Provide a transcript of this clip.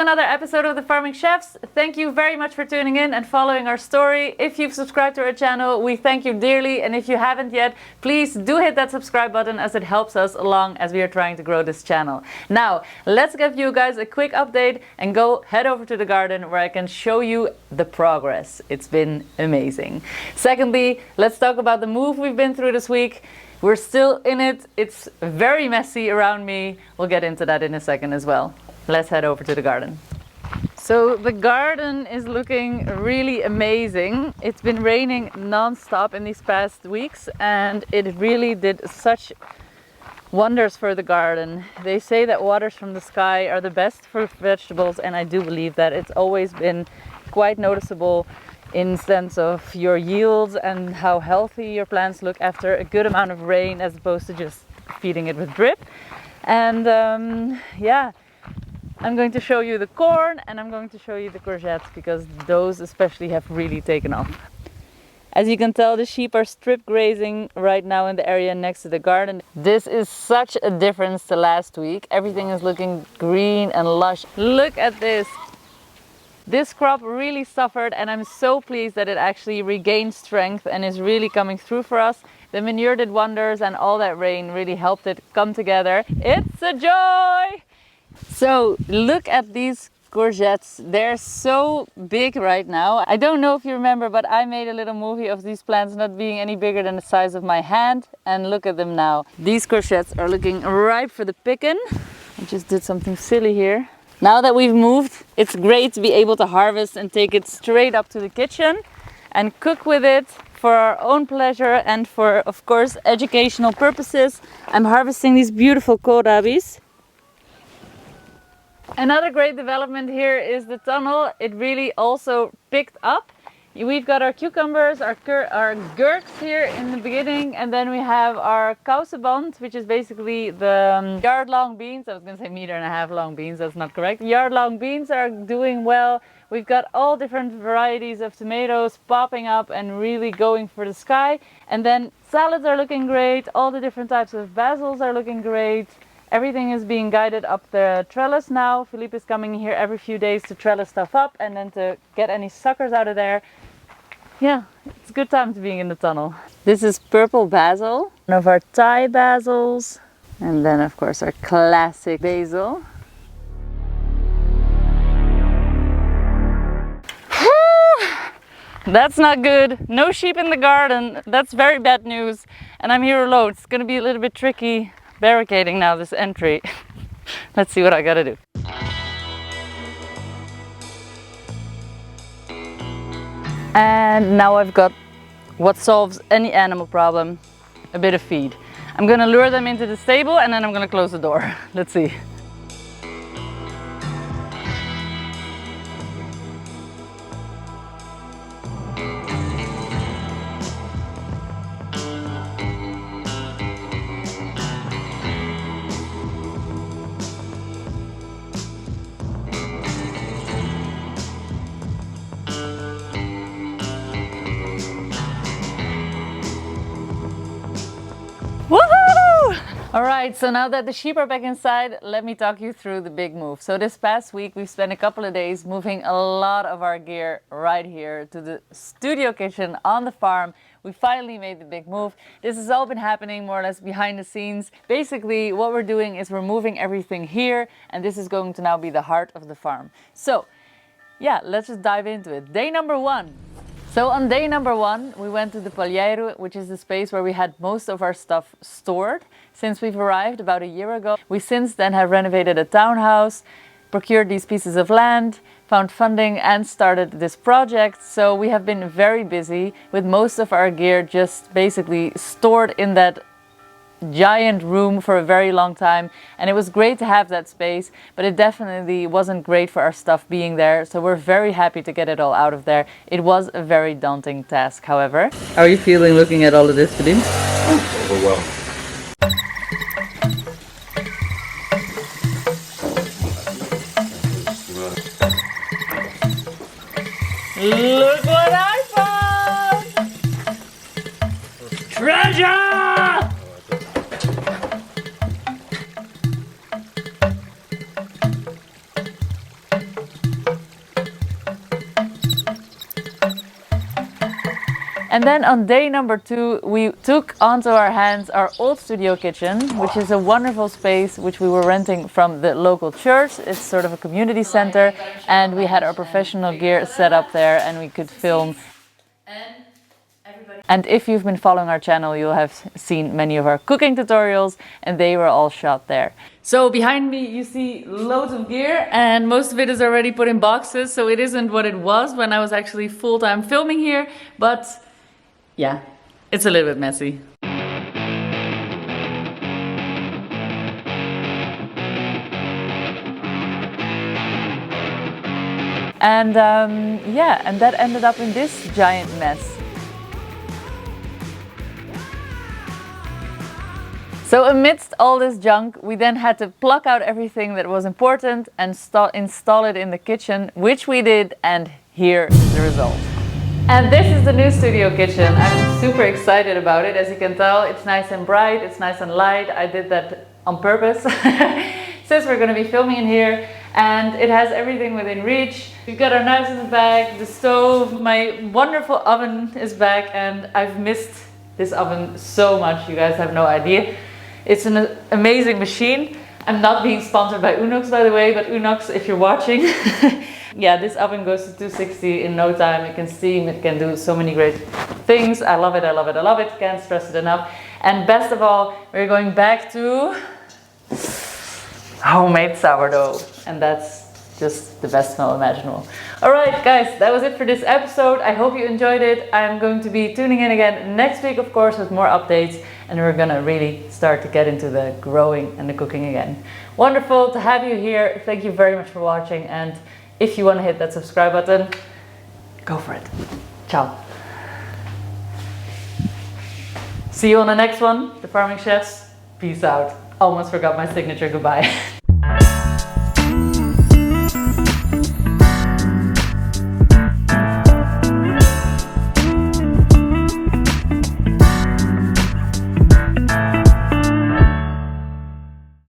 another episode of The Farming Chefs. Thank you very much for tuning in and following our story. If you've subscribed to our channel, we thank you dearly. And if you haven't yet, please do hit that subscribe button as it helps us along as we are trying to grow this channel. Now, let's give you guys a quick update and go head over to the garden where I can show you the progress. It's been amazing. Secondly, let's talk about the move we've been through this week. We're still in it. It's very messy around me. We'll get into that in a second as well. Let's head over to the garden. So the garden is looking really amazing. It's been raining non-stop in these past weeks and it really did such wonders for the garden. They say that waters from the sky are the best for vegetables, and I do believe that. It's always been quite noticeable in sense of your yields and how healthy your plants look after a good amount of rain as opposed to just feeding it with drip. And yeah, I'm going to show you the corn and I'm going to show you the courgettes because those especially have really taken off. As you can tell, the sheep are strip grazing right now in the area next to the garden. This is such a difference to last week. Everything is looking green and lush. Look at this. This crop really suffered and I'm so pleased that it actually regained strength and is really coming through for us. The manure did wonders and all that rain really helped it come together. It's a joy! So look at these courgettes. They're so big right now. I don't know if you remember, but I made a little movie of these plants not being any bigger than the size of my hand. And look at them now. These courgettes are looking ripe for the picking. I just did something silly here. Now that we've moved, it's great to be able to harvest and take it straight up to the kitchen and cook with it for our own pleasure and for, of course, educational purposes. I'm harvesting these beautiful kohlrabis. Another great development here is the tunnel. It really also picked up. We've got our cucumbers, our gurks here in the beginning, and then we have our kouseband, which is basically the yard-long beans. I was going to say meter-and-a-half long beans, that's not correct. Yard-long beans are doing well. We've got all different varieties of tomatoes popping up and really going for the sky. And then salads are looking great. All the different types of basils are looking great. Everything is being guided up the trellis now. Philippe is coming here every few days to trellis stuff up and then to get any suckers out of there. Yeah, it's a good time to be in the tunnel. This is purple basil, one of our Thai basils. And then of course our classic basil. That's not good. No sheep in the garden. That's very bad news. And I'm here alone. It's gonna be a little bit tricky barricading now this entry. Let's see what I gotta do. And now I've got what solves any animal problem, a bit of feed. I'm gonna lure them into the stable and then I'm gonna close the door. Let's see. Woohoo! Alright, so now that the sheep are back inside, let me talk you through the big move. So this past week we've spent a couple of days moving a lot of our gear right here to the studio kitchen on the farm. We finally made the big move. This has all been happening more or less behind the scenes. Basically what we're doing is we're moving everything here and this is going to now be the heart of the farm. So yeah, let's just dive into it. Day number one. So on day number one, we went to the Palheiro, which is the space where we had most of our stuff stored since we've arrived about a year ago. We since then have renovated a townhouse, procured these pieces of land, found funding and started this project. So we have been very busy with most of our gear just basically stored in that giant room for a very long time, and it was great to have that space, but it definitely wasn't great for our stuff being there, so we're very happy to get it all out of there. It was a very daunting task, however. How are you feeling looking at all of this, Philippe? Overwhelmed. Look what I found! Treasure! And then on day number 2, we took onto our hands our old studio kitchen, which is a wonderful space which we were renting from the local church. It's sort of a community center, and we had our professional gear set up there and we could film. And if you've been following our channel, you'll have seen many of our cooking tutorials, and they were all shot there. So behind me you see loads of gear, and most of it is already put in boxes, so it isn't what it was when I was actually full-time filming here, but yeah, it's a little bit messy. And yeah, and that ended up in this giant mess. So amidst all this junk, we then had to pluck out everything that was important and install it in the kitchen, which we did, and here's the result. And this is the new studio kitchen. I'm super excited about it. As you can tell, it's nice and bright, it's nice and light. I did that on purpose since we're going to be filming in here, and it has everything within reach. We've got our knives in the bag, the stove, my wonderful oven is back, and I've missed this oven so much, you guys have no idea. It's an amazing machine. I'm not being sponsored by Unox, by the way, but Unox, if you're watching. Yeah, this oven goes to 260 in no time. It can steam, it can do so many great things. I love it, I love it, I love it. Can't stress it enough. And best of all, we're going back to homemade sourdough. And that's just the best smell imaginable. Alright guys, that was it for this episode. I hope you enjoyed it. I'm going to be tuning in again next week, of course, with more updates. And we're gonna really start to get into the growing and the cooking again. Wonderful to have you here. Thank you very much for watching. And if you want to hit that subscribe button, go for it. Ciao. See you on the next one, The Farming Chefs. Peace out. Almost forgot my signature goodbye.